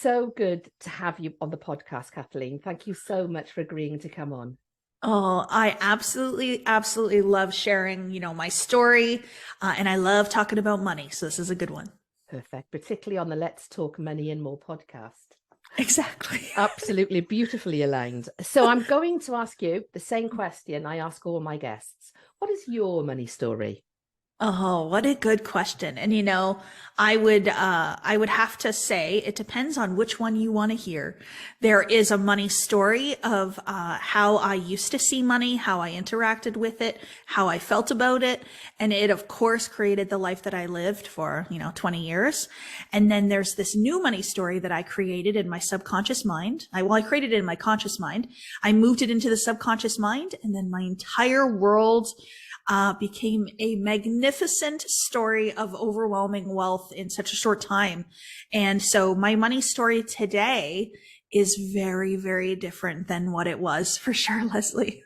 so good to have you on the podcast, Kathleen. Thank you so much for agreeing to come on. Oh, I absolutely love sharing, my story, and I love talking about money. So this is a good one. Perfect, particularly on the Let's Talk Money and More podcast. Exactly. Absolutely beautifully aligned. So I'm going to ask you the same question I ask all my guests. What is your money story? Oh, what a good question. And I would have to say it depends on which one you want to hear. There is a money story of how I used to see money, how I interacted with it, how I felt about it, and it of course created the life that I lived for, 20 years. And then there's this new money story that I created in my subconscious mind. I created it in my conscious mind. I moved it into the subconscious mind, and then my entire world became a magnificent story of overwhelming wealth in such a short time. And so my money story today is very, very different than what it was for sure, Lesley.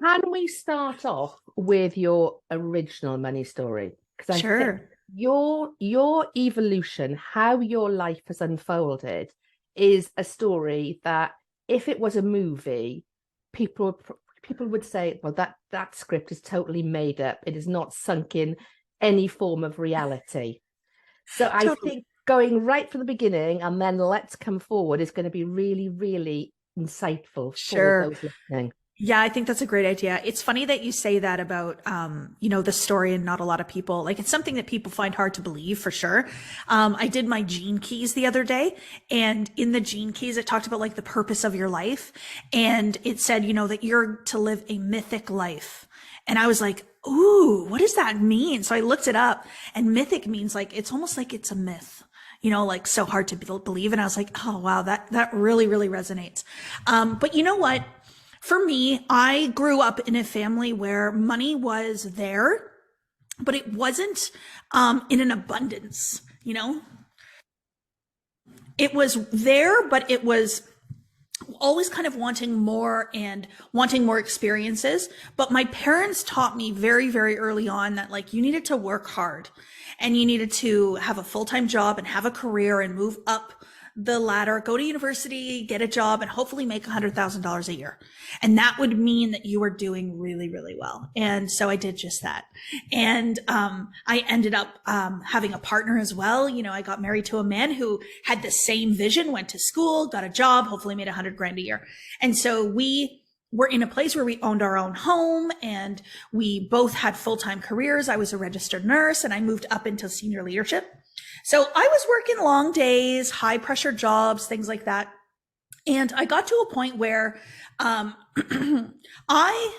Can we start off with your original money story? Because I think Sure. your evolution, how your life has unfolded, is a story that if it was a movie, people would say, well, that script is totally made up. It is not sunk in any form of reality. So I Totally. think going right from the beginning and then let's come forward is going to be really, really insightful for Sure. those listening. Yeah, I think that's a great idea. It's funny that you say that about, the story and not a lot of people. Like, it's something that people find hard to believe for sure. I did my gene keys the other day, and in the gene keys, it talked about like the purpose of your life. And it said, that you're to live a mythic life. And I was like, ooh, what does that mean? So I looked it up, and mythic means like, it's almost like it's a myth. Like so hard to believe. And I was like, oh, wow, that really, really resonates. But you know what? For me, I grew up in a family where money was there, but it wasn't in an abundance, It was there, but it was always kind of wanting more and wanting more experiences. But my parents taught me very, very early on that like you needed to work hard and you needed to have a full-time job and have a career and move up the ladder, go to university, get a job, and hopefully make $100,000 a year. And that would mean that you were doing really, really well. And so I did just that. And I ended up having a partner as well. I got married to a man who had the same vision, went to school, got a job, hopefully made 100 grand a year. And so we were in a place where we owned our own home and we both had full-time careers. I was a registered nurse and I moved up into senior leadership. So I was working long days, high pressure jobs, things like that. And I got to a point where I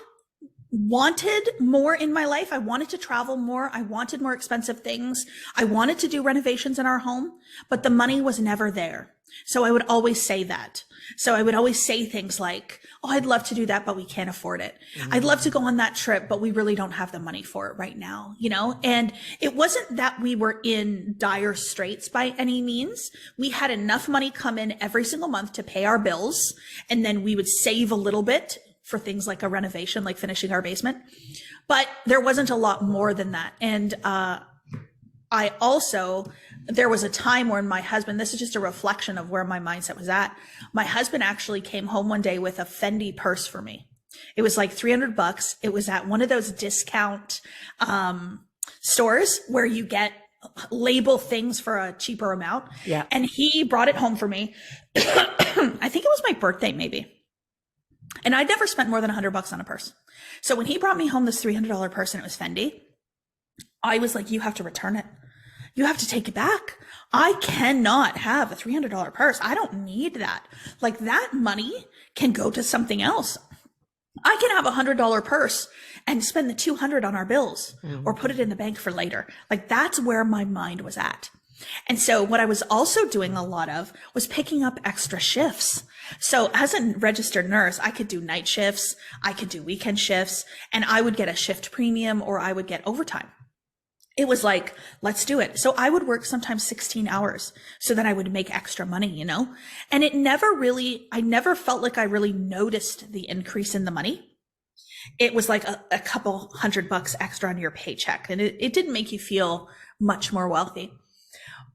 wanted more in my life. I wanted to travel more. I wanted more expensive things. I wanted to do renovations in our home, but the money was never there. So I would always say that. So I would always say things like, oh, I'd love to do that, but we can't afford it. I'd love to go on that trip, but we really don't have the money for it right now, And it wasn't that we were in dire straits by any means. We had enough money come in every single month to pay our bills. And then we would save a little bit for things like a renovation, like finishing our basement. But there wasn't a lot more than that. And there was a time when my husband, this is just a reflection of where my mindset was at. My husband actually came home one day with a Fendi purse for me. It was like $300. It was at one of those discount stores where you get label things for a cheaper amount. Yeah. And he brought it home for me. I think it was my birthday, maybe. And I'd never spent more than $100 on a purse. So when he brought me home this $300 purse and it was Fendi, I was like, you have to return it. You have to take it back. I cannot have a $300 purse. I don't need that. Like that money can go to something else. I can have $100 purse and spend the $200 on our bills or put it in the bank for later. Like that's where my mind was at. And so what I was also doing a lot of was picking up extra shifts. So as a registered nurse, I could do night shifts, I could do weekend shifts, and I would get a shift premium or I would get overtime. It was like, let's do it. So I would work sometimes 16 hours so that I would make extra money, and I never felt like I really noticed the increase in the money. It was like a couple $100 extra on your paycheck. And it didn't make you feel much more wealthy.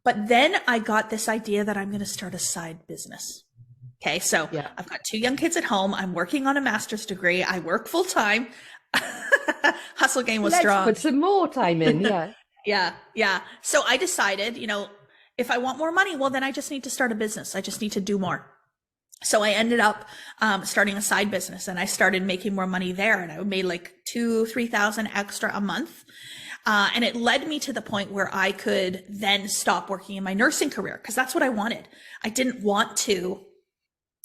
But then I got this idea that I'm going to start a side business. Okay. So Yeah. I've got 2 young kids at home. I'm working on a master's degree. I work full time. Hustle game was Let's strong. put some more time in. Yeah. Yeah. Yeah. So I decided, if I want more money, well, then I just need to start a business. I just need to do more. So I ended up starting a side business, and I started making more money there. And I made like 2,000-3,000 extra a month. And it led me to the point where I could then stop working in my nursing career, because that's what I wanted. I didn't want to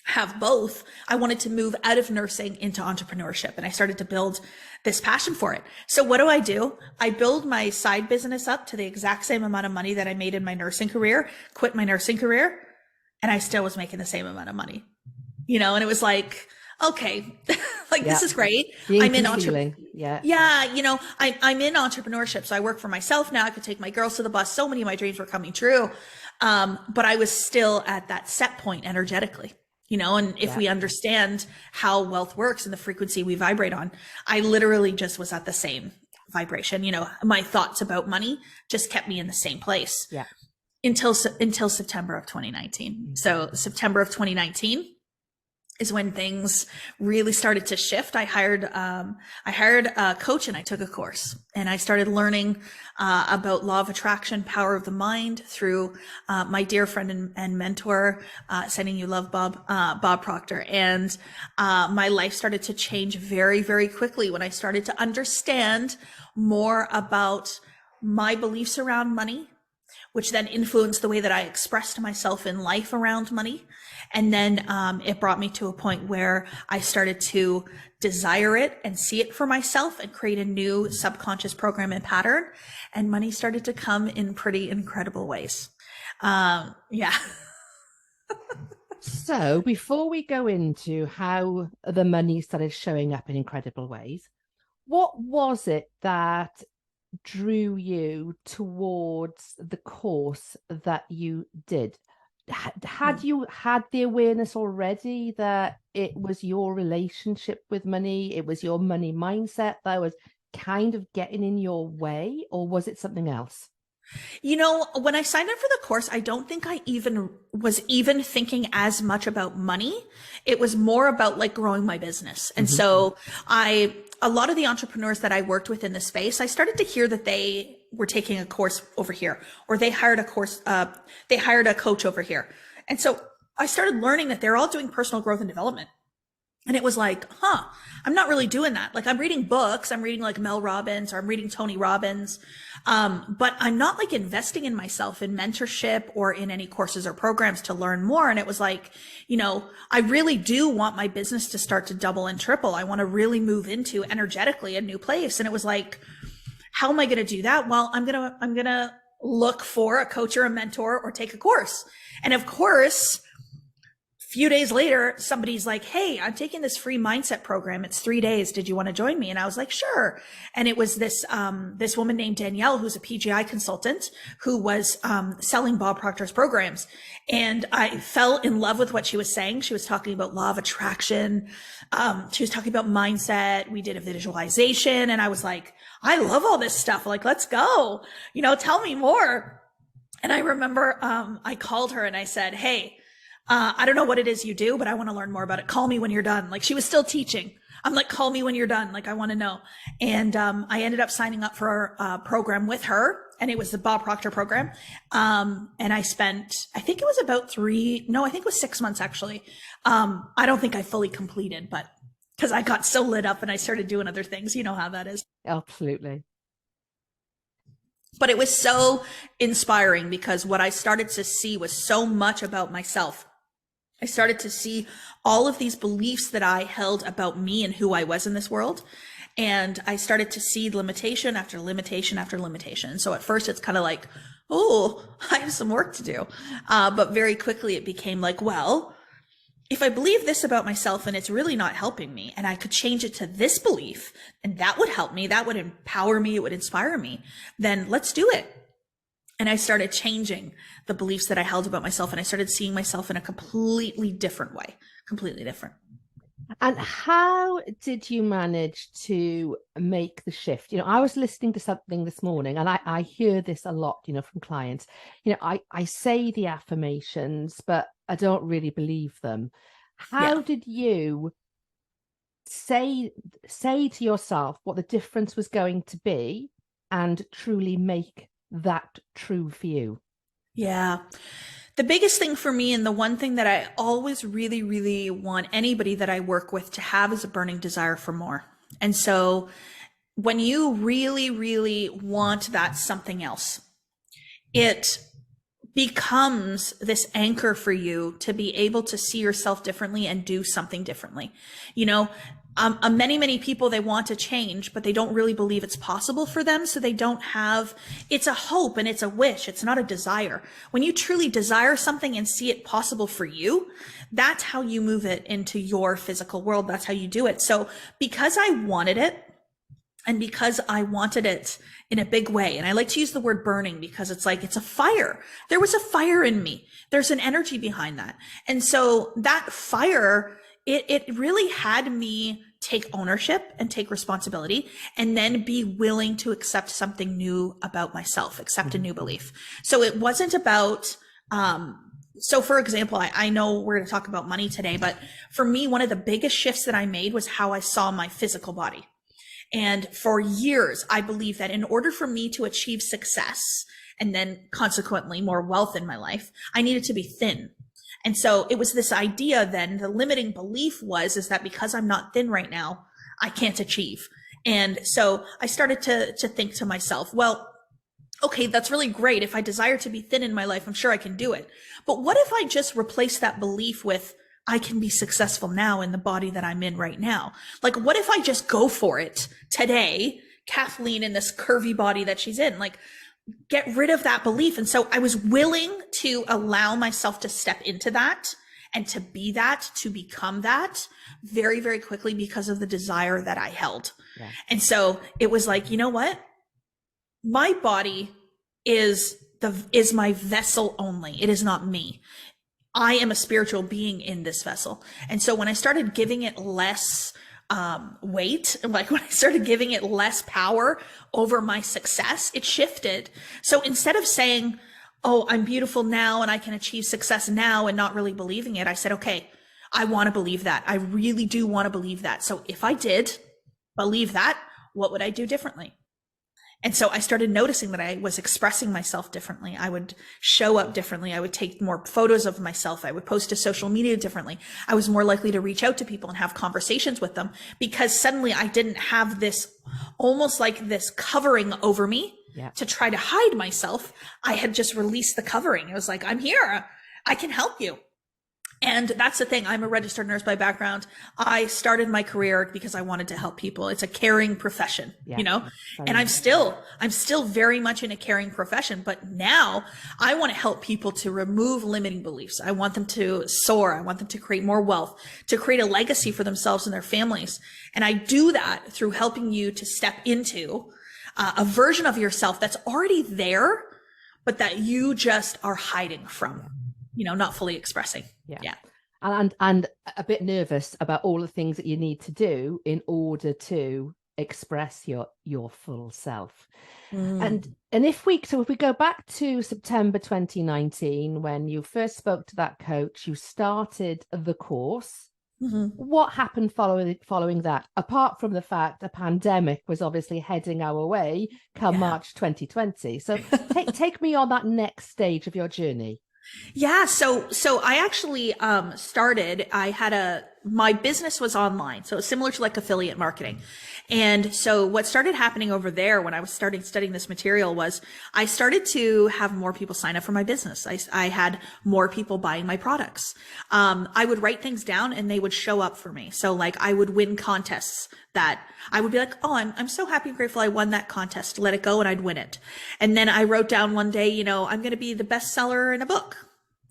have both. I wanted to move out of nursing into entrepreneurship, and I started to build this passion for it. So what do? I build my side business up to the exact same amount of money that I made in my nursing career, quit my nursing career, and I still was making the same amount of money, and it was like, okay, like, this is great. I'm in entrepreneurship. Yeah. I'm in entrepreneurship. So I work for myself now. I could take my girls to the bus. So many of my dreams were coming true. But I was still at that set point energetically, and if we understand how wealth works and the frequency we vibrate on, I literally just was at the same vibration. My thoughts about money just kept me in the same place. Yeah. Until September of 2019. So September of 2019 is when things really started to shift. I hired a coach, and I took a course, and I started learning about law of attraction, power of the mind, through my dear friend and mentor, sending you love, Bob Proctor. And my life started to change very, very quickly when I started to understand more about my beliefs around money, which then influenced the way that I expressed myself in life around money. And then it brought me to a point where I started to desire it and see it for myself and create a new subconscious program and pattern. And money started to come in pretty incredible ways. Yeah. So before we go into how the money started showing up in incredible ways, what was it that drew you towards the course that you did? Had you had the awareness already that it was your relationship with money, it was your money mindset that was kind of getting in your way, or was it something else? When I signed up for the course, I don't think I was thinking as much about money. It was more about like growing my business. And so a lot of the entrepreneurs that I worked with in the space, I started to hear that they were taking a course over here, or they hired a coach over here. And so I started learning that they're all doing personal growth and development. And it was like, I'm not really doing that. Like, I'm reading books, I'm reading like Mel Robbins, or I'm reading Tony Robbins. But I'm not like investing in myself in mentorship or in any courses or programs to learn more. And it was like, I really do want my business to start to double and triple. I want to really move into energetically a new place. And it was like, how am I going to do that? Well, I'm going to look for a coach or a mentor or take a course. And of course, few days later, somebody's like, hey, I'm taking this free mindset program. It's 3 days. Did you want to join me? And I was like, sure. And it was this woman named Danielle, who's a PGI consultant, who was selling Bob Proctor's programs. And I fell in love with what she was saying. She was talking about law of attraction. She was talking about mindset. We did a visualization. And I was like, I love all this stuff. Like, let's go, tell me more. And I remember I called her and I said, hey, I don't know what it is you do, but I want to learn more about it. Call me when you're done. Like, she was still teaching. I'm like, call me when you're done. Like, I want to know. And I ended up signing up for a program with her, and it was the Bob Proctor program. And I spent, I think it was 6 months actually. I don't think I fully completed, but because I got so lit up and I started doing other things. You know how that is. Absolutely. But it was so inspiring because what I started to see was so much about myself. I started to see all of these beliefs that I held about me and who I was in this world. And I started to see limitation after limitation after limitation. So at first it's kind of like, oh, I have some work to do. But very quickly it became like, well, if I believe this about myself and it's really not helping me, and I could change it to this belief, and that would help me, that would empower me, it would inspire me, then let's do it. And I started changing the beliefs that I held about myself, and I started seeing myself in a completely different way, completely different. And how did you manage to make the shift? I was listening to something this morning, and I hear this a lot, from clients. I say the affirmations, but I don't really believe them. Yeah. How did you say to yourself what the difference was going to be and truly make that true for you? Yeah. The biggest thing for me, and the one thing that I always really, really want anybody that I work with to have, is a burning desire for more. And so when you really, really want that something else, it becomes this anchor for you to be able to see yourself differently and do something differently. Many, many people, they want to change, but they don't really believe it's possible for them. So they don't have, it's a hope and it's a wish. It's not a desire. When you truly desire something and see it possible for you, that's how you move it into your physical world. That's how you do it. So because I wanted it, and because I wanted it in a big way, and I like to use the word burning because it's like, it's a fire. There was a fire in me. There's an energy behind that. And so that fire, it really had me take ownership and take responsibility, and then be willing to accept something new about myself, accept a new belief. So it wasn't about, so for example, I know we're going to talk about money today, but for me, one of the biggest shifts that I made was how I saw my physical body. And for years, I believed that in order for me to achieve success, and then consequently more wealth in my life, I needed to be thin. And so it was this idea then, the limiting belief is that because I'm not thin right now, I can't achieve. And so I started to think to myself, well, okay, that's really great. If I desire to be thin in my life, I'm sure I can do it. But what if I just replace that belief with, I can be successful now in the body that I'm in right now? Like, what if I just go for it today, Kathleen in this curvy body that she's in? Like, get rid of that belief. And so I was willing to allow myself to step into that and to be that, to become that very, very quickly because of the desire that I held. Yeah. And so it was like, you know what? My body is my vessel only. It is not me. I am a spiritual being in this vessel. And so when I started giving it less weight, like when I started giving it less power over my success, it shifted. So instead of saying, oh, I'm beautiful now and I can achieve success now, and not really believing it, I said, okay, I want to believe that. I really do want to believe that. So if I did believe that, what would I do differently? And so I started noticing that I was expressing myself differently. I would show up differently. I would take more photos of myself. I would post to social media differently. I was more likely to reach out to people and have conversations with them, because suddenly I didn't have this, almost like this covering over me to try to hide myself. I had just released the covering. It was like, I'm here. I can help you. And that's the thing. I'm a registered nurse by background. I started my career because I wanted to help people. It's a caring profession, and I'm still very much in a caring profession, but now I want to help people to remove limiting beliefs. I want them to soar. I want them to create more wealth, to create a legacy for themselves and their families. And I do that through helping you to step into a version of yourself that's already there, but that you just are hiding from. Not fully expressing. Yeah. And a bit nervous about all the things that you need to do in order to express your full self. And if we go back to September 2019, when you first spoke to that coach, you started the course. What happened following that, apart from the fact a pandemic was obviously heading our way come March 2020? So take me on that next stage of your journey. Yeah. So I actually started, my business was online. So it's similar to like affiliate marketing. And so what started happening over there when I was studying this material was I started to have more people sign up for my business. I had more people buying my products. I would write things down and they would show up for me. So like I would win contests that I would be like, oh, I'm so happy and grateful I won that contest, let it go, and I'd win it. And then I wrote down one day, I'm going to be the bestseller in a book.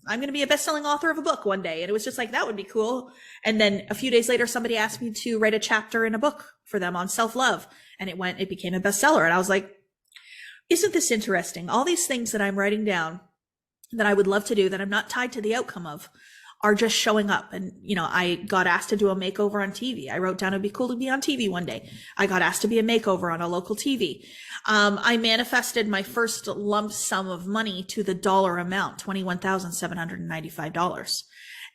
I'm going to be a best-selling author of a book one day. And it was just like, that would be cool. And then a few days later, somebody asked me to write a chapter in a book for them on self-love. And it became a bestseller. And I was like, isn't this interesting? All these things that I'm writing down that I would love to do, that I'm not tied to the outcome of, are just showing up. And, you know, I got asked to do a makeover on TV. I wrote down it'd be cool to be on TV one day. I got asked to be a makeover on a local TV. I manifested my first lump sum of money to the dollar amount, $21,795.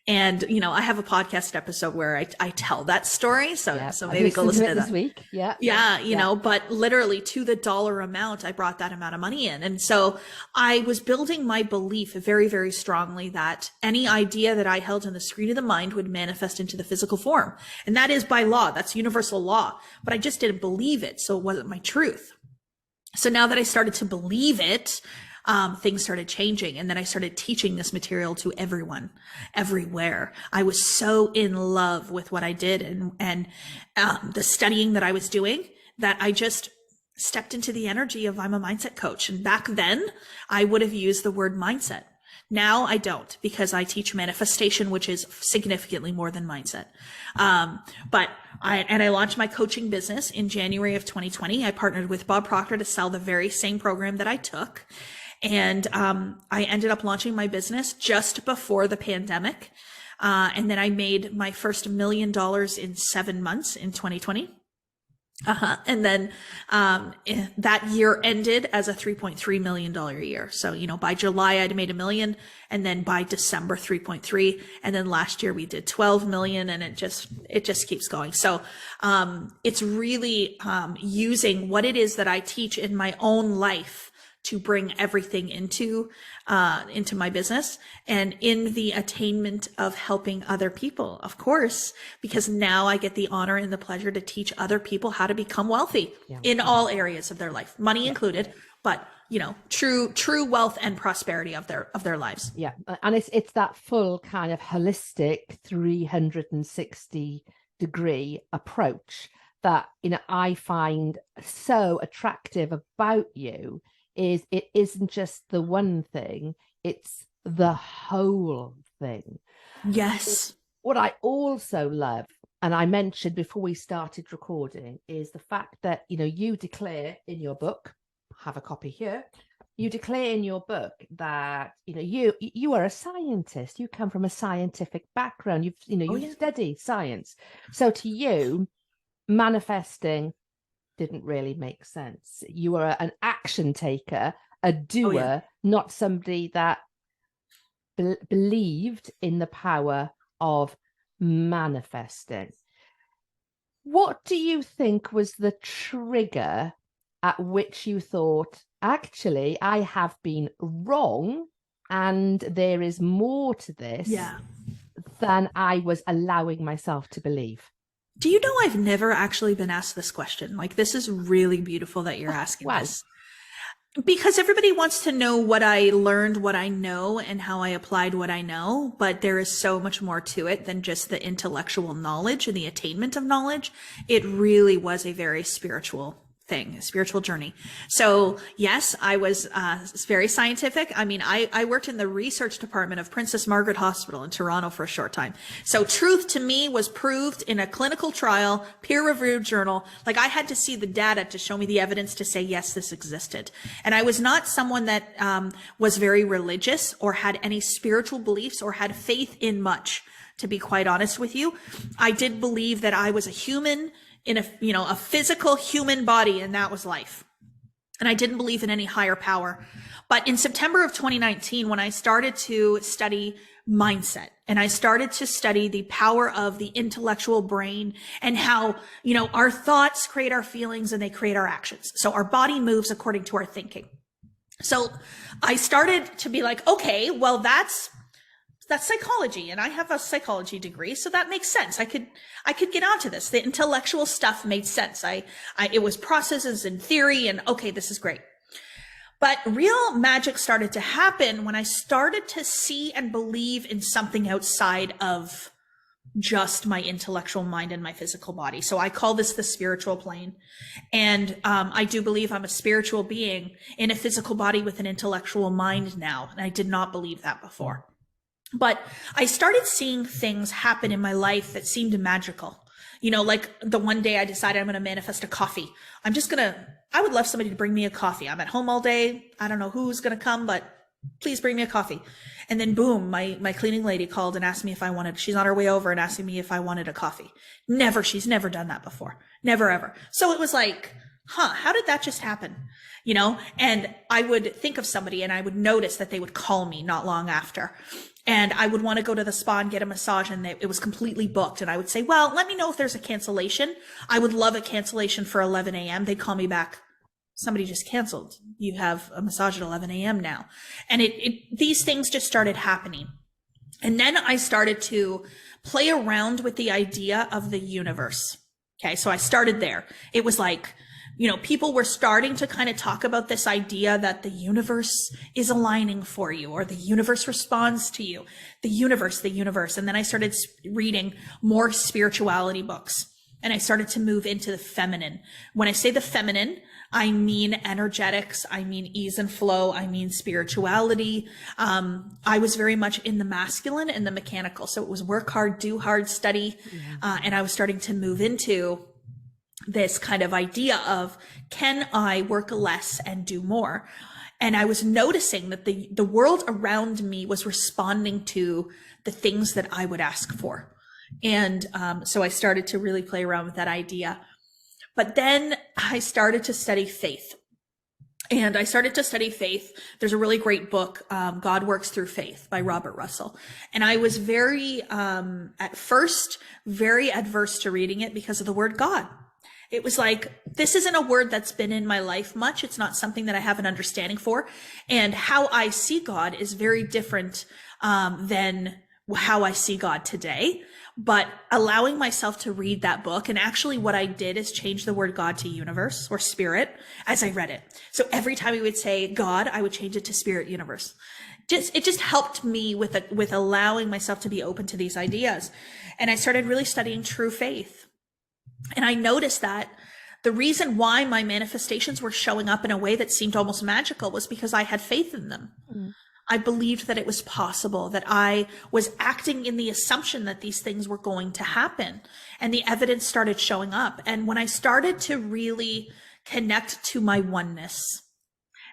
And, you know, I have a podcast episode where I tell that story. So maybe go listen to that this week. You know, but literally to the dollar amount, I brought that amount of money in. And so I was building my belief very, very strongly that any idea that I held on the screen of the mind would manifest into the physical form. And that is by law. That's universal law. But I just didn't believe it. So it wasn't my truth. So now that I started to believe it, things started changing. And then I started teaching this material to everyone, everywhere. I was so in love with what I did and the studying that I was doing that I just stepped into the energy of I'm a mindset coach. And back then I would have used the word mindset. Now I don't, because I teach manifestation, which is significantly more than mindset. But I launched my coaching business in January of 2020. I partnered with Bob Proctor to sell the very same program that I took. And I ended up launching my business just before the pandemic. And then I made my first $1 million in 7 months in 2020. And then that year ended as a $3.3 million year. So, you know, by July, I'd made $1 million. And then by December, 3.3. And then last year we did 12 million, and it just keeps going. So, it's really, using what it is that I teach in my own life to bring everything into my business and in the attainment of helping other people, of course, because now I get the honor and the pleasure to teach other people how to become wealthy in all areas of their life, money included, but you know, true wealth and prosperity of their lives. Yeah. And it's that full kind of holistic 360-degree approach that, you know, I find so attractive about you. Is it isn't just the one thing, it's the whole thing. Yes. What I also love, and I mentioned before we started recording, is the fact that, you know, you declare in your book, have a copy here, you declare in your book that, you know, you are a scientist, you come from a scientific background, you've studied science. So to you, manifesting didn't really make sense. You were an action taker, a doer, not somebody that believed in the power of manifesting. What do you think was the trigger at which you thought, actually, I have been wrong and there is more to this than I was allowing myself to believe? Do you know I've never actually been asked this question? Like, this is really beautiful that you're asking this. Because everybody wants to know what I learned, what I know, and how I applied what I know. But there is so much more to it than just the intellectual knowledge and the attainment of knowledge. It really was a very spiritual thing, a spiritual journey. So yes, I was very scientific. I mean, I worked in the research department of Princess Margaret Hospital in Toronto for a short time. So truth to me was proved in a clinical trial, peer-reviewed journal. Like, I had to see the data to show me the evidence to say, yes, this existed. And I was not someone that was very religious or had any spiritual beliefs or had faith in much, to be quite honest with you. I did believe that I was a human in a physical human body, and that was life. And I didn't believe in any higher power. But in September of 2019, when I started to study mindset and I started to study the power of the intellectual brain and how, you know, our thoughts create our feelings and they create our actions. So our body moves according to our thinking. So I started to be like, okay, well, that's psychology, and I have a psychology degree, so that makes sense. I could get onto this. The intellectual stuff made sense. It was processes and theory, and okay, this is great. But real magic started to happen when I started to see and believe in something outside of just my intellectual mind and my physical body. So I call this the spiritual plane. And I do believe I'm a spiritual being in a physical body with an intellectual mind now. And I did not believe that before. But I started seeing things happen in my life that seemed magical. You know, like the one day I decided I'm going to manifest a coffee. I would love somebody to bring me a coffee. I'm at home all day. I don't know who's going to come, but please bring me a coffee. And then boom, my cleaning lady called and asked me if I wanted, she's on her way over and asking me if I wanted a coffee. She's never done that before. Never, ever. So it was like, how did that just happen? You know, and I would think of somebody and I would notice that they would call me not long after. And I would want to go to the spa and get a massage, and it was completely booked. And I would say, well, let me know if there's a cancellation. I would love a cancellation for 11 a.m. They'd call me back. Somebody just canceled. You have a massage at 11 a.m. now. And these things just started happening. And then I started to play around with the idea of the universe. Okay. So I started there. It was like, you know, people were starting to kind of talk about this idea that the universe is aligning for you, or the universe responds to you, the universe. And then I started reading more spirituality books, and I started to move into the feminine. When I say the feminine, I mean energetics, I mean ease and flow, I mean spirituality. I was very much in the masculine and the mechanical. So it was work hard, do hard, study. And I was starting to move into this kind of idea of, can I work less and do more? And I was noticing that the world around me was responding to the things that I would ask for. And so I started to really play around with that idea. But then I started to study faith. And I started to study faith. There's a really great book, God Works Through Faith by Robert Russell. And I was very, at first, very adverse to reading it because of the word God. It was like, this isn't a word that's been in my life much. It's not something that I have an understanding for. And how I see God is very different than how I see God today. But allowing myself to read that book, and actually what I did is change the word God to universe or spirit as I read it. So every time we would say God, I would change it to spirit, universe. It just helped me with allowing myself to be open to these ideas. And I started really studying true faith. And I noticed that the reason why my manifestations were showing up in a way that seemed almost magical was because I had faith in them. I believed that it was possible, that I was acting in the assumption that these things were going to happen. And the evidence started showing up. And when I started to really connect to my oneness,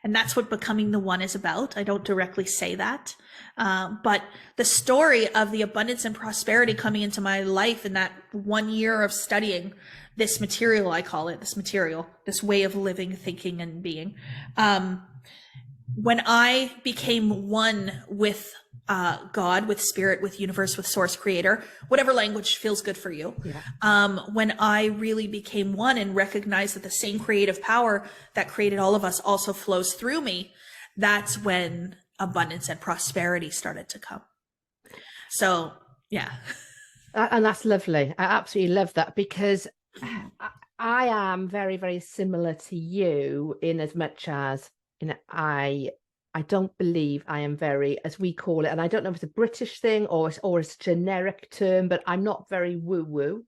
and that's what becoming the one is about. I don't directly say that. But the story of the abundance and prosperity coming into my life in that 1 year of studying this material, I call it this way of living, thinking, and being. When I became one with God, with spirit, with universe, with source creator, whatever language feels good for you. When I really became one and recognized that the same creative power that created all of us also flows through me, that's when abundance and prosperity started to come. So, yeah. And that's lovely. I absolutely love that, because I am very, very similar to you in as much as, you know, I don't believe I am very, as we call it, and I don't know if it's a British thing or it's a generic term, but I'm not very woo-woo.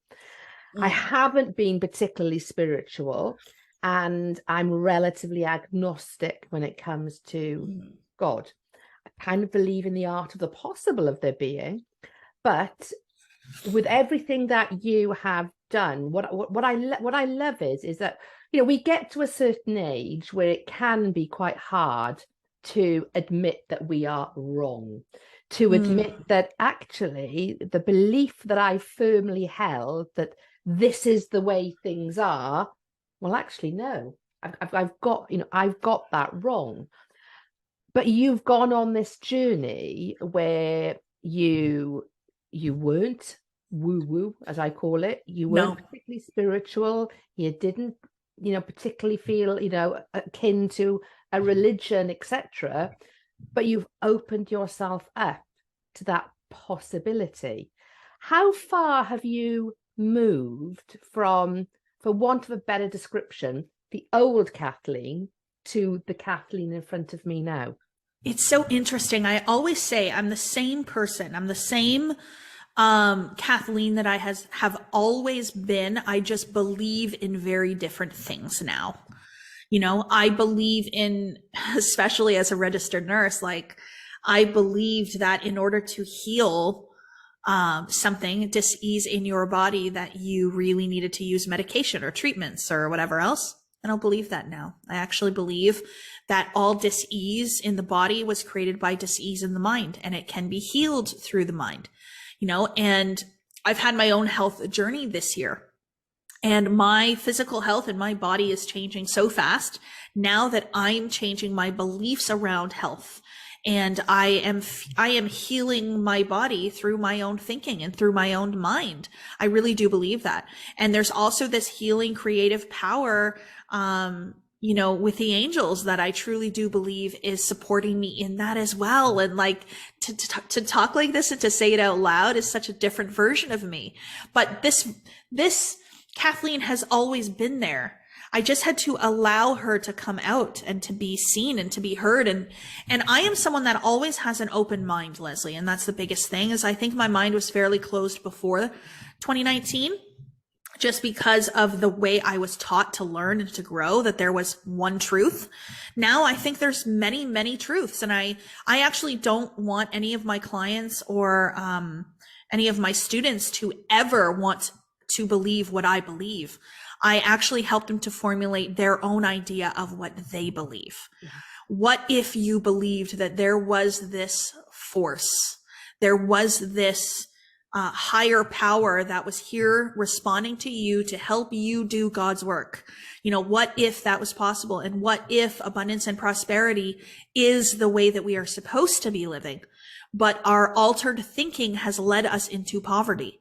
I haven't been particularly spiritual, and I'm relatively agnostic when it comes to God. I kind of believe in the art of the possible of there being, but with everything that you have done, what I love is that, you know, we get to a certain age where it can be quite hard to admit that we are wrong, to admit that actually the belief that I firmly held that this is the way things are, well, actually, no, I've got that wrong. But you've gone on this journey where you weren't woo-woo, as I call it. You weren't particularly spiritual. You didn't, you know, particularly feel, you know, akin to a religion, etc. But you've opened yourself up to that possibility. How far have you moved from, for want of a better description, the old Kathleen to the Kathleen in front of me now? It's so interesting. I always say I'm the same person. I'm the same Kathleen that I have always been. I just believe in very different things now. You know, I believe in, especially as a registered nurse, like I believed that in order to heal something, dis-ease in your body, that you really needed to use medication or treatments or whatever else. I don't believe that now. I actually believe that all dis-ease in the body was created by dis-ease in the mind, and it can be healed through the mind, and I've had my own health journey this year. And my physical health and my body is changing so fast now that I'm changing my beliefs around health. And I am healing my body through my own thinking and through my own mind. I really do believe that. And there's also this healing creative power, with the angels that I truly do believe is supporting me in that as well. And like to talk like this and to say it out loud is such a different version of me. But this Kathleen has always been there. I just had to allow her to come out and to be seen and to be heard. And I am someone that always has an open mind, Lesley. And that's the biggest thing, is I think my mind was fairly closed before 2019, just because of the way I was taught to learn and to grow, that there was one truth. Now I think there's many, many truths. And I actually don't want any of my clients or any of my students to ever want to believe what I believe. I actually help them to formulate their own idea of what they believe. Yeah. What if you believed that there was this force, there was this higher power that was here responding to you to help you do God's work? What if that was possible? And what if abundance and prosperity is the way that we are supposed to be living, but our altered thinking has led us into poverty?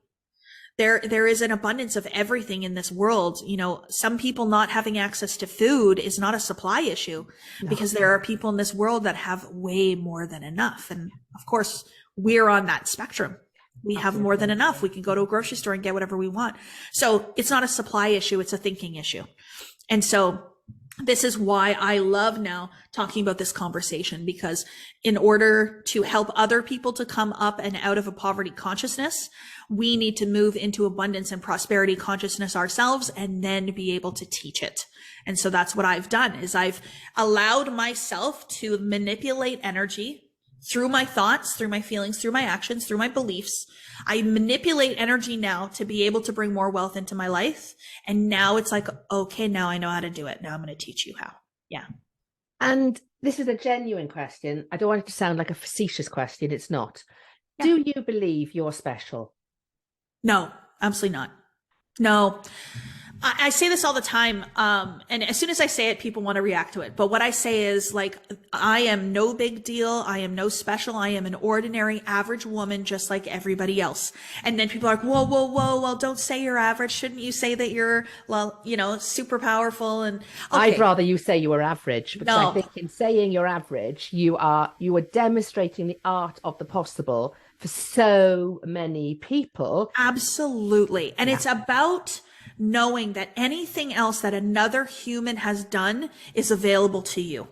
There is an abundance of everything in this world. Some people not having access to food is not a supply issue, because there are people in this world that have way more than enough. And of course, we're on that spectrum. We have more than enough. We can go to a grocery store and get whatever we want. So it's not a supply issue. It's a thinking issue. And so this is why I love now talking about this conversation, because in order to help other people to come up and out of a poverty consciousness, we need to move into abundance and prosperity consciousness ourselves and then be able to teach it. And so that's what I've done, is I've allowed myself to manipulate energy through my thoughts, through my feelings, through my actions, through my beliefs. I manipulate energy now to be able to bring more wealth into my life. And now it's like, okay, now I know how to do it. Now I'm going to teach you how. Yeah. And this is a genuine question. I don't want it to sound like a facetious question. It's not. Yeah. Do you believe you're special? No, absolutely not. No. I say this all the time. And as soon as I say it, people want to react to it. But what I say is, like, I am no big deal. I am no special. I am an ordinary average woman, just like everybody else. And then people are like, whoa, whoa, whoa. Well, don't say you're average. Shouldn't you say that you're, super powerful? And okay. I'd rather you say you were average, because No. I think in saying you're average, you are demonstrating the art of the possible for so many people. Absolutely. And it's about knowing that anything else that another human has done is available to you.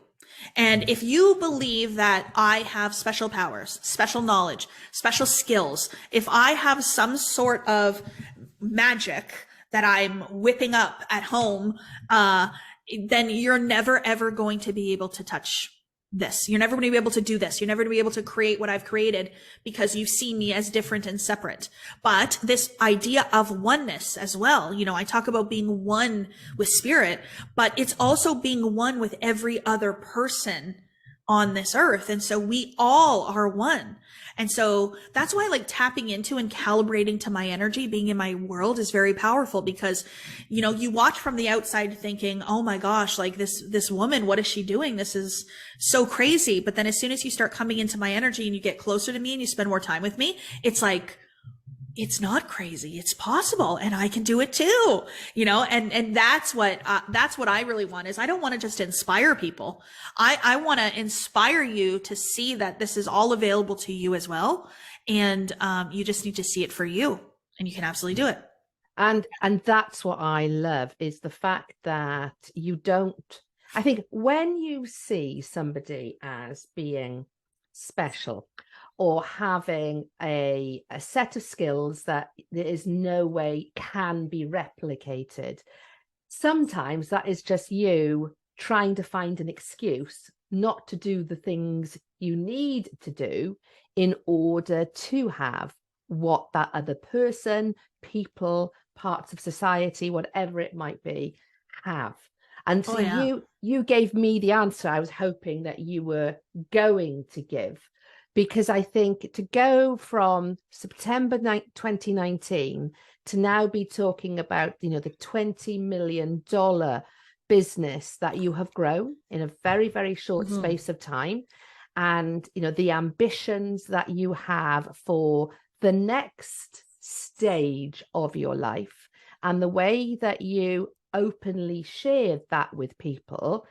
And if you believe that I have special powers, special knowledge, special skills, if I have some sort of magic that I'm whipping up at home, then you're never, ever going to be able to touch this. You're never going to be able to do this. You're never going to be able to create what I've created, because you see me as different and separate. But this idea of oneness as well, I talk about being one with spirit, but it's also being one with every other person on this earth. And so we all are one. And so that's why, like, tapping into and calibrating to my energy, being in my world, is very powerful, because, you watch from the outside thinking, oh my gosh, like this woman, what is she doing? This is so crazy. But then as soon as you start coming into my energy and you get closer to me and you spend more time with me, it's like, it's not crazy. It's possible. And I can do it too, and that's what I really want. Is I don't want to just inspire people. I want to inspire you to see that this is all available to you as well. And, you just need to see it for you, and you can absolutely do it. And that's what I love, is the fact that you don't, I think when you see somebody as being special, or having a set of skills that there is no way can be replicated, sometimes that is just you trying to find an excuse not to do the things you need to do in order to have what that other person, people, parts of society, whatever it might be, have. And so Oh, yeah. you gave me the answer I was hoping that you were going to give, because I think to go from September 2019 to now be talking about, the $20 million business that you have grown in a very, very short space of time, and the ambitions that you have for the next stage of your life, and the way that you openly shared that with people,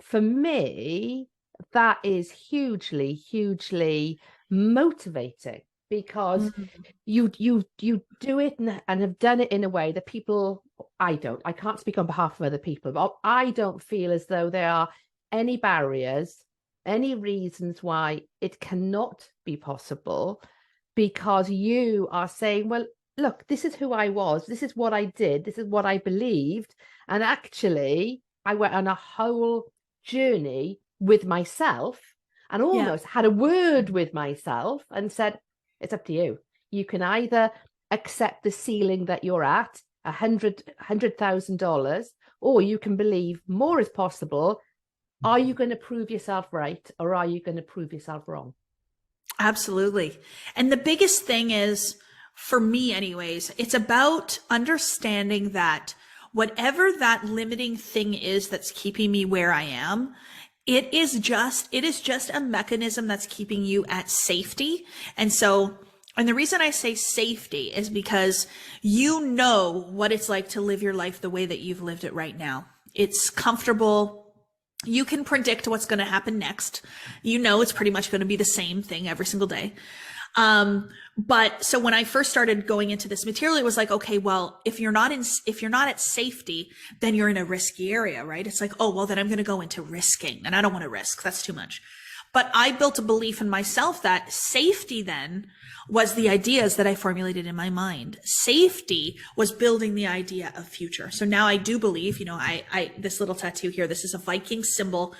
for me, that is hugely, hugely motivating, because you do it and have done it in a way that people, I can't speak on behalf of other people, but I don't feel as though there are any barriers, any reasons why it cannot be possible, because you are saying, well, look, this is who I was, this is what I did, this is what I believed, and actually I went on a whole journey with myself and almost had a word with myself and said, it's up to you. You can either accept the ceiling that you're at, $100,000, or you can believe more is possible. Are you going to prove yourself right, or are you going to prove yourself wrong? Absolutely. And the biggest thing is, for me anyways, it's about understanding that whatever that limiting thing is that's keeping me where I am, it is just a mechanism that's keeping you at safety. And the reason I say safety is because you know what it's like to live your life the way that you've lived it right now. It's comfortable. You can predict what's going to happen next. You know, it's pretty much going to be the same thing every single day. But so when I first started going into this material, it was like, okay, well, if you're not at safety, then you're in a risky area, right? It's like, oh, well, then I'm going to go into risking, and I don't want to risk. That's too much. But I built a belief in myself that safety then was the ideas that I formulated in my mind. Safety was building the idea of future. So now I do believe, I this little tattoo here, this is a Viking symbol.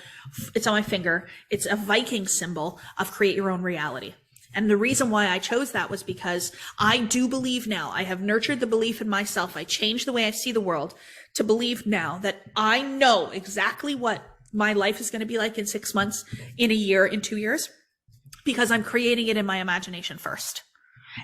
It's on my finger. It's a Viking symbol of create your own reality. And the reason why I chose that was because I do believe now, I have nurtured the belief in myself. I changed the way I see the world to believe now that I know exactly what my life is going to be like in 6 months, in a year, in 2 years, because I'm creating it in my imagination first.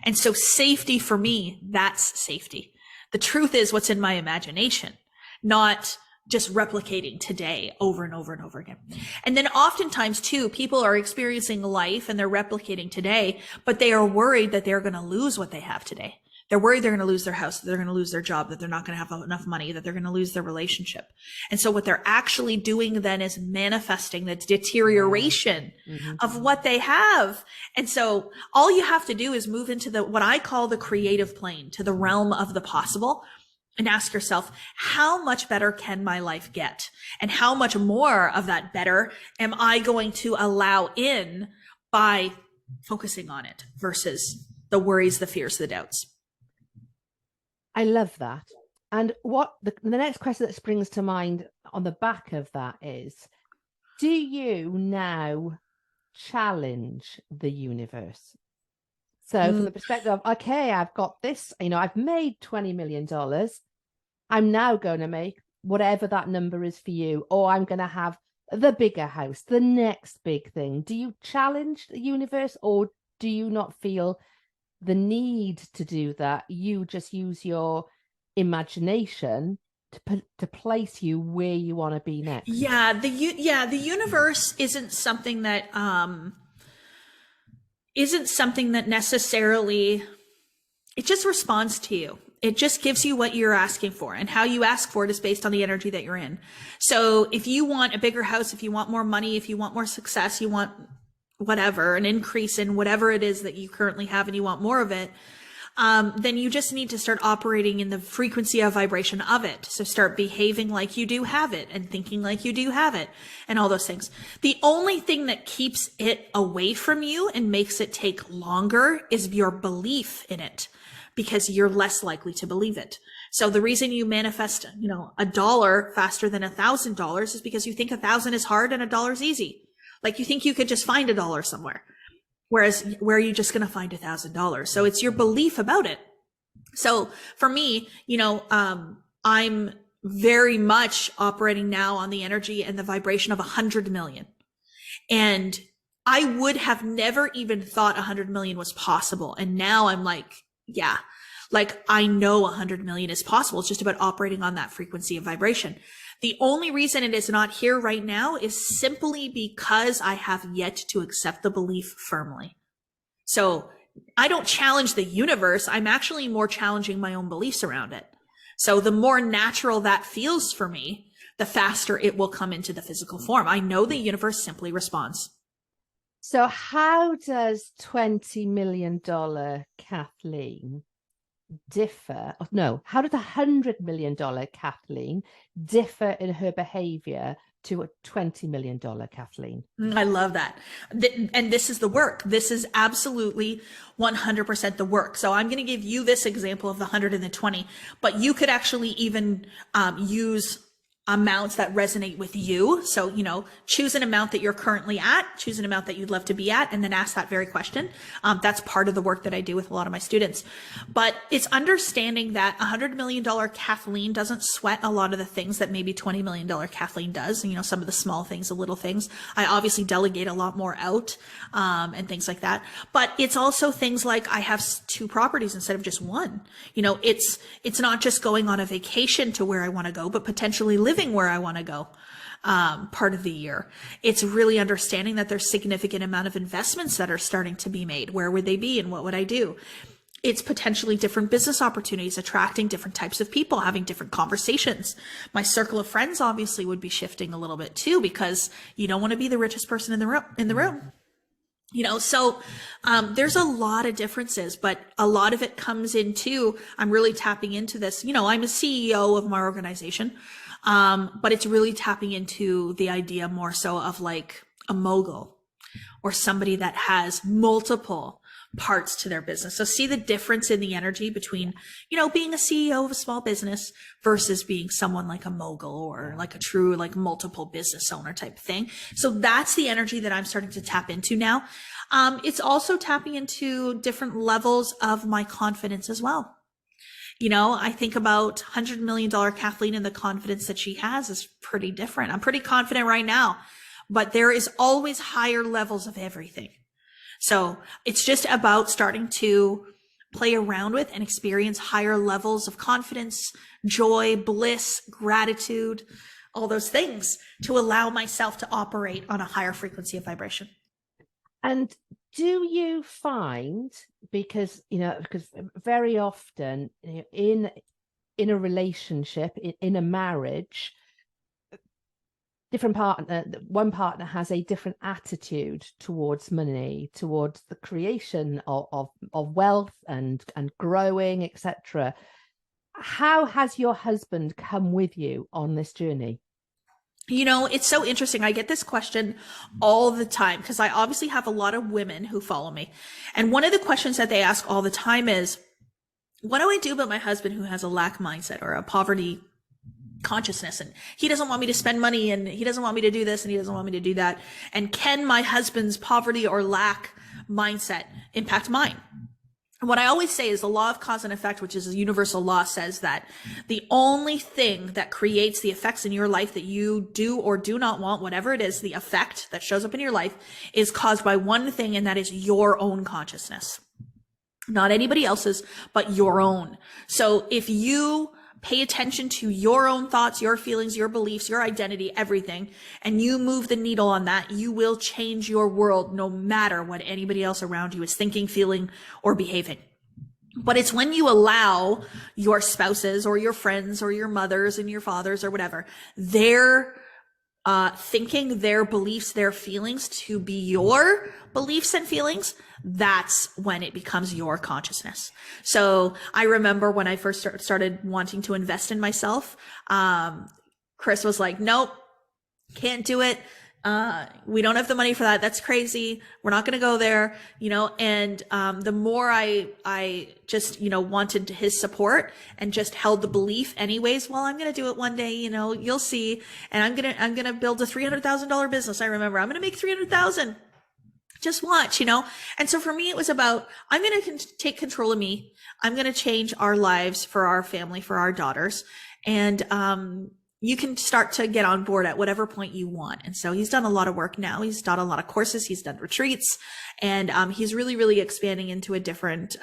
And so safety for me, that's safety. The truth is what's in my imagination, not just replicating today over and over and over again. And then oftentimes too, people are experiencing life and they're replicating today, but they are worried that they're going to lose what they have today. They're worried they're going to lose their house, that they're going to lose their job, that they're not going to have enough money, that they're going to lose their relationship. And so what they're actually doing then is manifesting the deterioration of what they have. And so all you have to do is move into what I call the creative plane, to the realm of the possible, and ask yourself, how much better can my life get? And how much more of that better am I going to allow in by focusing on it versus the worries, the fears, the doubts? I love that. And what the next question that springs to mind on the back of that is, do you now challenge the universe? So from the perspective of, okay, I've got this, I've made $20 million. I'm now going to make whatever that number is for you, or I'm going to have the bigger house, the next big thing. Do you challenge the universe, or do you not feel the need to do that? You just use your imagination to place you where you want to be next. Yeah, the universe isn't something that necessarily, it just responds to you. It just gives you what you're asking for, and how you ask for it is based on the energy that you're in. So if you want a bigger house, if you want more money, if you want more success, you want whatever, an increase in whatever it is that you currently have, and you want more of it, then you just need to start operating in the frequency of vibration of it. So start behaving like you do have it, and thinking like you do have it, and all those things. The only thing that keeps it away from you and makes it take longer is your belief in it, because you're less likely to believe it. So the reason you manifest, $1 faster than $1,000 is because you think 1,000 is hard and $1 is easy. Like you think you could just find $1 somewhere. Whereas where are you just going to find $1,000? So it's your belief about it. So for me, I'm very much operating now on the energy and the vibration of 100 million. And I would have never even thought 100 million was possible. And now I'm like, yeah, like I know 100 million is possible. It's just about operating on that frequency of vibration. The only reason it is not here right now is simply because I have yet to accept the belief firmly. So I don't challenge the universe. I'm actually more challenging my own beliefs around it. So the more natural that feels for me, the faster it will come into the physical form. I know the universe simply responds. So how does $20 million Kathleen differ? No, how does $100 million Kathleen differ in her behavior to a $20 million Kathleen? I love that. And this is the work. This is absolutely 100% the work. So I'm going to give you this example of the 100 and the 20, but you could actually even use amounts that resonate with you. So, you know, choose an amount that you're currently at, choose an amount that you'd love to be at, and then ask that very question. That's part of the work that I do with a lot of my students. But it's understanding that $100 million Kathleen doesn't sweat a lot of the things that maybe $20 million Kathleen does. You know, some of the small things, the little things. I obviously delegate a lot more out, and things like that. But it's also things like I have 2 properties instead of just 1. You know, it's not just going on a vacation to where I want to go, but potentially living where I want to go part of the year. It's really understanding that there's significant amount of investments that are starting to be made. Where would they be and what would I do? It's potentially different business opportunities, attracting different types of people, having different conversations. My circle of friends obviously would be shifting a little bit too, because you don't want to be the richest person in the room. You know, so there's a lot of differences, but a lot of it comes into, I'm really tapping into this. You know, I'm a CEO of my organization. But it's really tapping into the idea more so of like a mogul or somebody that has multiple parts to their business. So see the difference in the energy between, you know, being a CEO of a small business versus being someone like a mogul or like a true, like multiple business owner type thing. So that's the energy that I'm starting to tap into now. It's also tapping into different levels of my confidence as well. You know, I think about $100 million Kathleen and the confidence that she has is pretty different. I'm pretty confident right now, but there is always higher levels of everything. So it's just about starting to play around with and experience higher levels of confidence, joy, bliss, gratitude, all those things to allow myself to operate on a higher frequency of vibration. And do you find, because very often in a relationship, in a marriage, one partner has a different attitude towards money, towards the creation of wealth and growing, etc. How has your husband come with you on this journey? You know, it's so interesting. I get this question all the time because I obviously have a lot of women who follow me. And one of the questions that they ask all the time is, what do I do about my husband who has a lack mindset or a poverty consciousness? And he doesn't want me to spend money and he doesn't want me to do this and he doesn't want me to do that. And can my husband's poverty or lack mindset impact mine? What I always say is the law of cause and effect, which is a universal law, says that the only thing that creates the effects in your life that you do or do not want, whatever it is, the effect that shows up in your life is caused by one thing, and that is your own consciousness. Not anybody else's, but your own. So if you pay attention to your own thoughts, your feelings, your beliefs, your identity, everything, and you move the needle on that, you will change your world no matter what anybody else around you is thinking, feeling, or behaving. But it's when you allow your spouses or your friends or your mothers and your fathers or whatever, their thinking, their beliefs, their feelings to be your beliefs and feelings, that's when it becomes your consciousness. So I remember when I first started wanting to invest in myself, Chris was like, nope, can't do it. We don't have the money for that. That's crazy. We're not going to go there, you know, and, the more I just, you know, wanted his support and just held the belief anyways, well, I'm going to do it one day, you know, you'll see. And I'm going to build a $300,000 business. I remember I'm going to make 300,000. Just watch, you know? And so for me, it was about, I'm going to take control of me. I'm going to change our lives for our family, for our daughters. And you can start to get on board at whatever point you want. And so he's done a lot of work now. He's done a lot of courses. He's done retreats, and he's really, really expanding into a different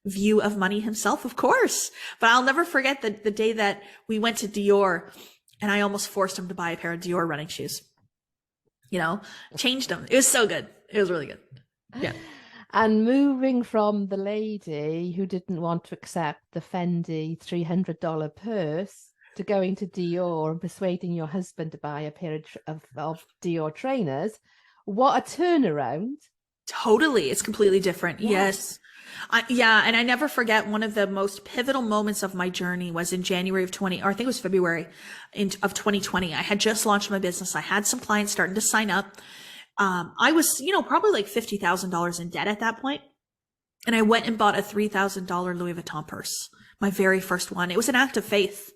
view of money himself, of course. But I'll never forget the day that we went to Dior, and I almost forced him to buy a pair of Dior running shoes. You know, changed them. It was so good. It was really good. Yeah. And moving from the lady who didn't want to accept the Fendi $300 purse to going to Dior and persuading your husband to buy a pair of Dior trainers, what a turnaround. Totally. It's completely different. Yes. And I never forget, one of the most pivotal moments of my journey was in January of 20, or I think it was February of 2020. I had just launched my business. I had some clients starting to sign up. I was, probably like $50,000 in debt at that point. And I went and bought a $3,000 Louis Vuitton purse, my very first one. It was an act of faith.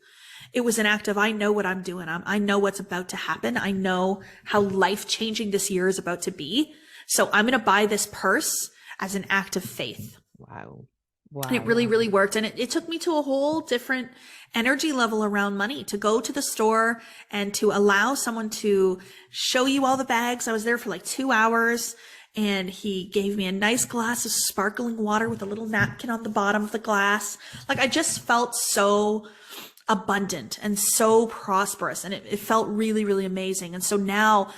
It was an act of, I know what I'm doing. I know what's about to happen. I know how life-changing this year is about to be. So I'm going to buy this purse as an act of faith. Wow. And it really, really worked. And it took me to a whole different energy level around money, to go to the store and to allow someone to show you all the bags. I was there for like 2 hours, and he gave me a nice glass of sparkling water with a little napkin on the bottom of the glass. Like, I just felt so abundant and so prosperous, and it felt really, really amazing. And so now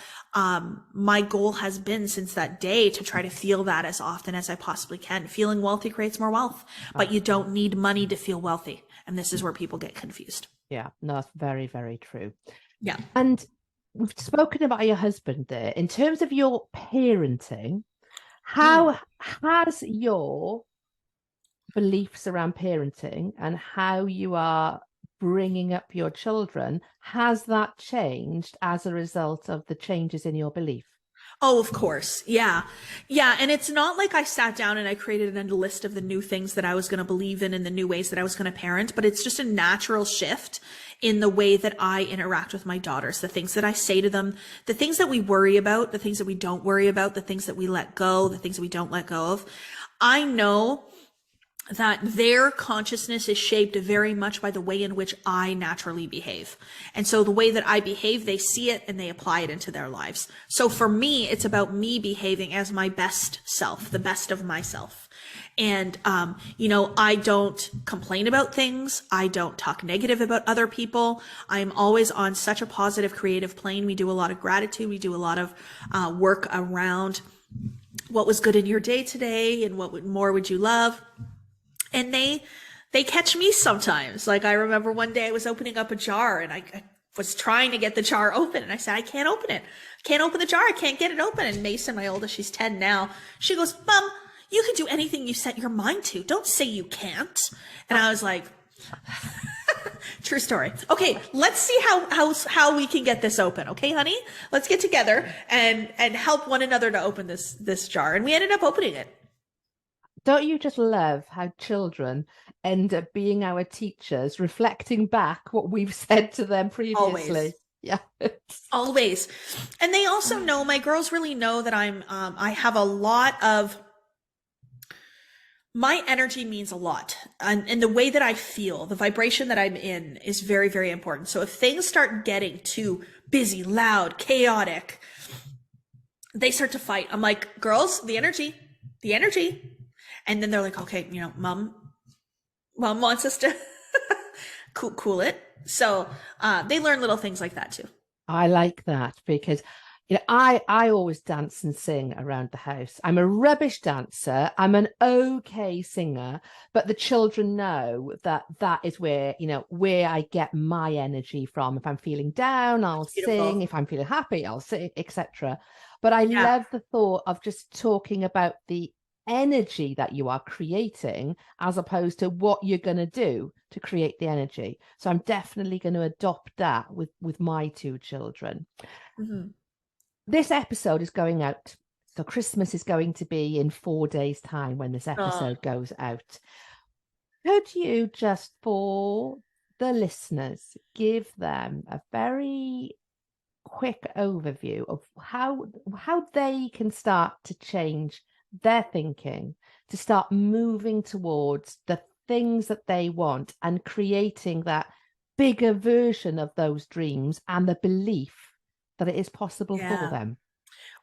my goal has been since that day to try to feel that as often as I possibly can. Feeling wealthy creates more wealth, but you don't need money to feel wealthy. And this is where people get confused. Yeah, no, that's very, very true. Yeah. And we've spoken about your husband there. In terms of your parenting, how has your beliefs around parenting and how you are bringing up your children, has that changed as a result of the changes in your belief? Oh, of course. Yeah. Yeah. And it's not like I sat down and I created a list of the new things that I was going to believe in and the new ways that I was going to parent, but it's just a natural shift in the way that I interact with my daughters, the things that I say to them, the things that we worry about, the things that we don't worry about, the things that we let go, the things that we don't let go of. I know that their consciousness is shaped very much by the way in which I naturally behave. And so the way that I behave, they see it and they apply it into their lives. So for me, it's about me behaving as my best self, the best of myself. And, I don't complain about things. I don't talk negative about other people. I'm always on such a positive, creative plane. We do a lot of gratitude. We do a lot of work around what was good in your day today and what more would you love. And they catch me sometimes. Like, I remember one day I was opening up a jar and I was trying to get the jar open. And I said, I can't open it. I can't open the jar. I can't get it open. And Mason, my oldest, she's 10 now. She goes, Mom, you can do anything you set your mind to. Don't say you can't. And I was like, true story. Okay, let's see how we can get this open. Okay, honey, let's get together and help one another to open this jar. And we ended up opening it. Don't you just love how children end up being our teachers, reflecting back what we've said to them previously? Always. Yeah. Always. And they also know, my girls really know that I have a lot of, my energy means a lot. And the way that I feel, the vibration that I'm in is very, very important. So if things start getting too busy, loud, chaotic, they start to fight. I'm like, girls, the energy. And then they're like, okay, mom wants us to cool it. So they learn little things like that too. I like that because I always dance and sing around the house. I'm a rubbish dancer. I'm an okay singer, but the children know that is where I get my energy from. If I'm feeling down, I'll sing. If I'm feeling happy, I'll sing, etc. But I love the thought of just talking about the energy that you are creating as opposed to what you're going to do to create the energy. So I'm definitely going to adopt that with my two children. Mm-hmm. This episode is going out, so Christmas is going to be in 4 days' time when this episode goes out. Could you just, for the listeners, give them a very quick overview of how they can start to change their thinking, to start moving towards the things that they want and creating that bigger version of those dreams and the belief that it is possible for Yeah. them.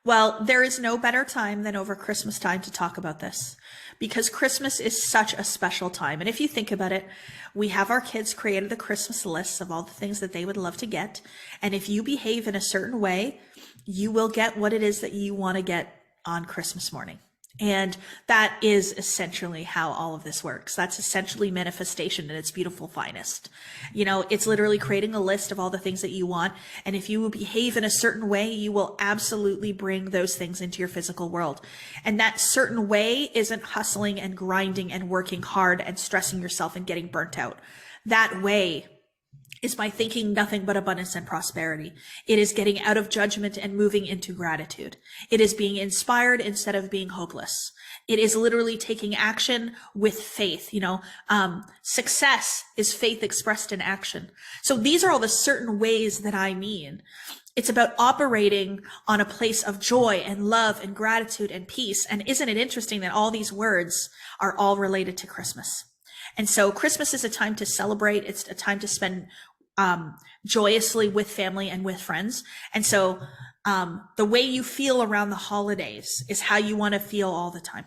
Well, there is no better time than over Christmas time to talk about this, because Christmas is such a special time. And if you think about it, we have our kids created the Christmas lists of all the things that they would love to get. And if you behave in a certain way, you will get what it is that you want to get on Christmas morning. And that is essentially how all of this works. That's essentially manifestation in its beautiful finest. You know, it's literally creating a list of all the things that you want. And if you behave in a certain way, you will absolutely bring those things into your physical world. And that certain way isn't hustling and grinding and working hard and stressing yourself and getting burnt out. That way is by thinking nothing but abundance and prosperity. It is getting out of judgment and moving into gratitude. It is being inspired instead of being hopeless. It is literally taking action with faith. You know, success is faith expressed in action. So these are all the certain ways that I mean. It's about operating on a place of joy and love and gratitude and peace. And isn't it interesting that all these words are all related to Christmas? And so Christmas is a time to celebrate. It's a time to spend joyously with family and with friends. And so the way you feel around the holidays is how you want to feel all the time.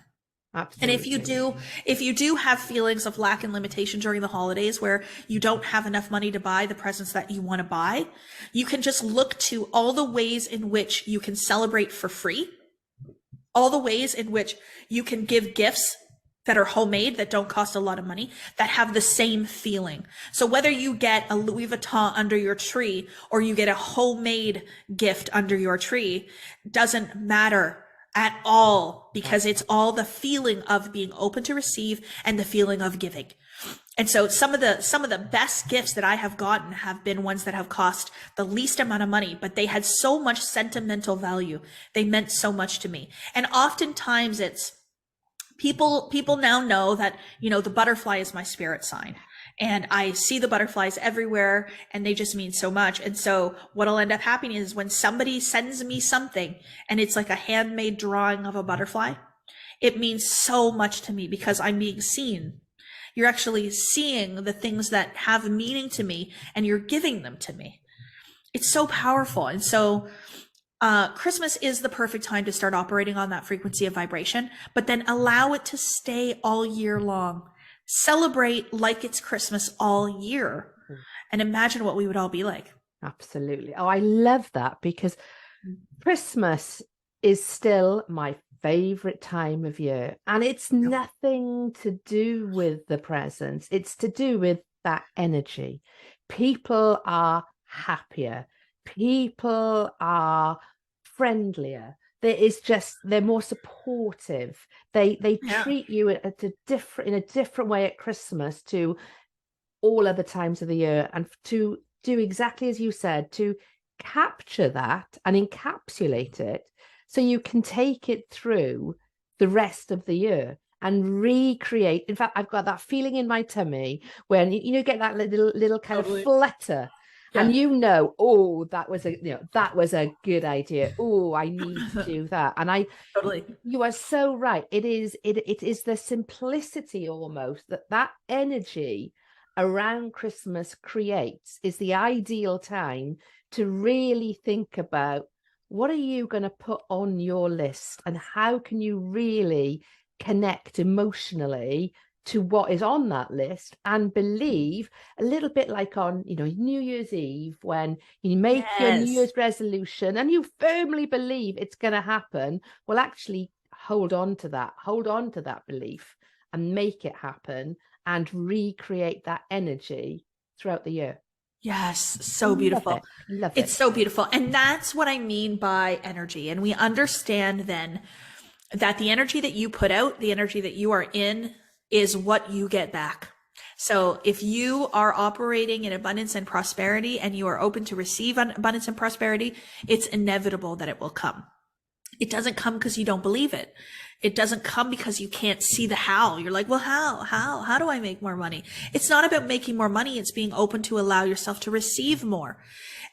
Absolutely. And if you do have feelings of lack and limitation during the holidays where you don't have enough money to buy the presents that you want to buy, you can just look to all the ways in which you can celebrate for free, all the ways in which you can give gifts that are homemade, that don't cost a lot of money, that have the same feeling. So whether you get a Louis Vuitton under your tree or you get a homemade gift under your tree doesn't matter at all, because it's all the feeling of being open to receive and the feeling of giving. And so some of the best gifts that I have gotten have been ones that have cost the least amount of money, but they had so much sentimental value. They meant so much to me. And oftentimes it's people now know that, you know, the butterfly is my spirit sign. And I see the butterflies everywhere and they just mean so much. And so what'll end up happening is when somebody sends me something and it's like a handmade drawing of a butterfly, it means so much to me because I'm being seen. You're actually seeing the things that have meaning to me and you're giving them to me. It's so powerful. And so Christmas is the perfect time to start operating on that frequency of vibration, but then allow it to stay all year long. Celebrate like it's Christmas all year and imagine what we would all be like. Absolutely. Oh, I love that, because Christmas is still my favorite time of year, and it's nothing to do with the presents. It's to do with that energy. People are happier. People are friendlier. They're more supportive. They treat you in a different way at Christmas to all other times of the year, and to do exactly as you said, to capture that and encapsulate it so you can take it through the rest of the year and recreate. In fact, I've got that feeling in my tummy when you get that little kind of flutter. Yeah. And oh, that was a good idea. Oh, I need to do that. And you are so right. It is the simplicity almost that energy around Christmas creates is the ideal time to really think about what are you going to put on your list and how can you really connect emotionally to what is on that list and believe, a little bit like on, New Year's Eve, when you make your New Year's resolution and you firmly believe it's going to happen. Well, actually hold on to that belief and make it happen and recreate that energy throughout the year. Yes. So beautiful. Love it. It's so beautiful. And that's what I mean by energy. And we understand then that the energy that you put out, the energy that you are in, is what you get back. So if you are operating in abundance and prosperity and you are open to receive abundance and prosperity, it's inevitable that it will come. It doesn't come because you don't believe it. It doesn't come because you can't see the how. You're like, well, how do I make more money? It's not about making more money. It's being open to allow yourself to receive more.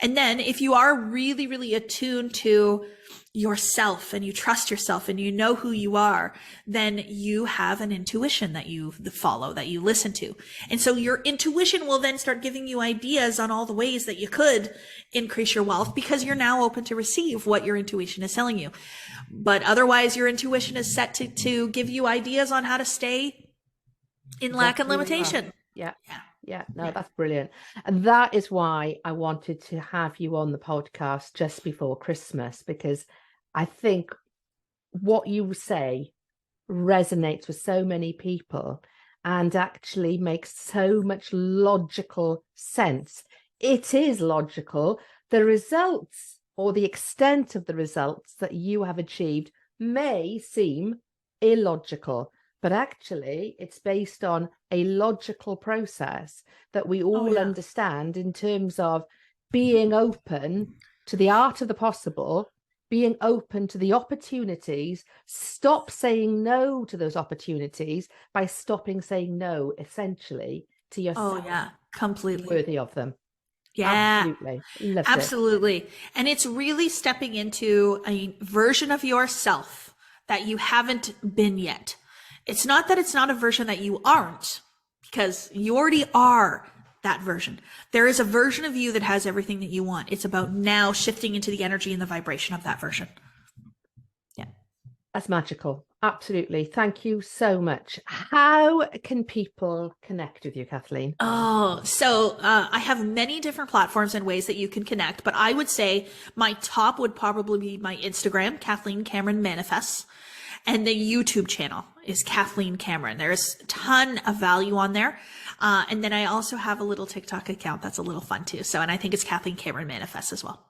And then if you are really, really attuned to yourself and you trust yourself and you know who you are, then you have an intuition that you follow, that you listen to. And so your intuition will then start giving you ideas on all the ways that you could increase your wealth, because you're now open to receive what your intuition is telling you. But otherwise, your intuition is set to give you ideas on how to stay in lack and limitation. Yeah. No, that's brilliant. And that is why I wanted to have you on the podcast just before Christmas, because I think what you say resonates with so many people and actually makes so much logical sense. It is logical. The results or the extent of the results that you have achieved may seem illogical, but actually it's based on a logical process that we all understand in terms of being open to the art of the possible, being open to the opportunities, stop saying no to those opportunities by stopping saying no, essentially, to yourself. Oh, yeah, completely. Worthy of them. Yeah, absolutely. Loved absolutely. it. And it's really stepping into a version of yourself that you haven't been yet. It's not that it's not a version that you aren't, because you already are that version. There is a version of you that has everything that you want. It's about now shifting into the energy and the vibration of that version. Yeah. That's magical. Absolutely. Thank you so much. How can people connect with you, Kathleen? Oh, so I have many different platforms and ways that you can connect, but I would say my top would probably be my Instagram, Kathleen Cameron Manifests, and the YouTube channel is Kathleen Cameron. There's a ton of value on there. And then I also have a little TikTok account that's a little fun too. So, and I think it's Kathleen Cameron Manifests as well.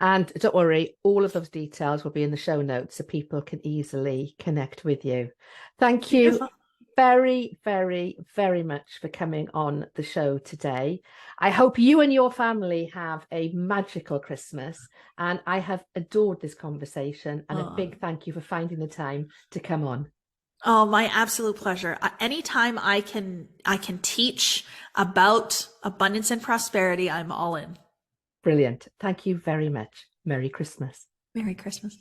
And don't worry, all of those details will be in the show notes so people can easily connect with you. Thank you Beautiful. very, very, very much for coming on the show today. I hope you and your family have a magical Christmas, and I have adored this conversation, and a big thank you for finding the time to come on. Oh, my absolute pleasure. Anytime I can teach about abundance and prosperity, I'm all in. Brilliant. Thank you very much. Merry Christmas. Merry Christmas.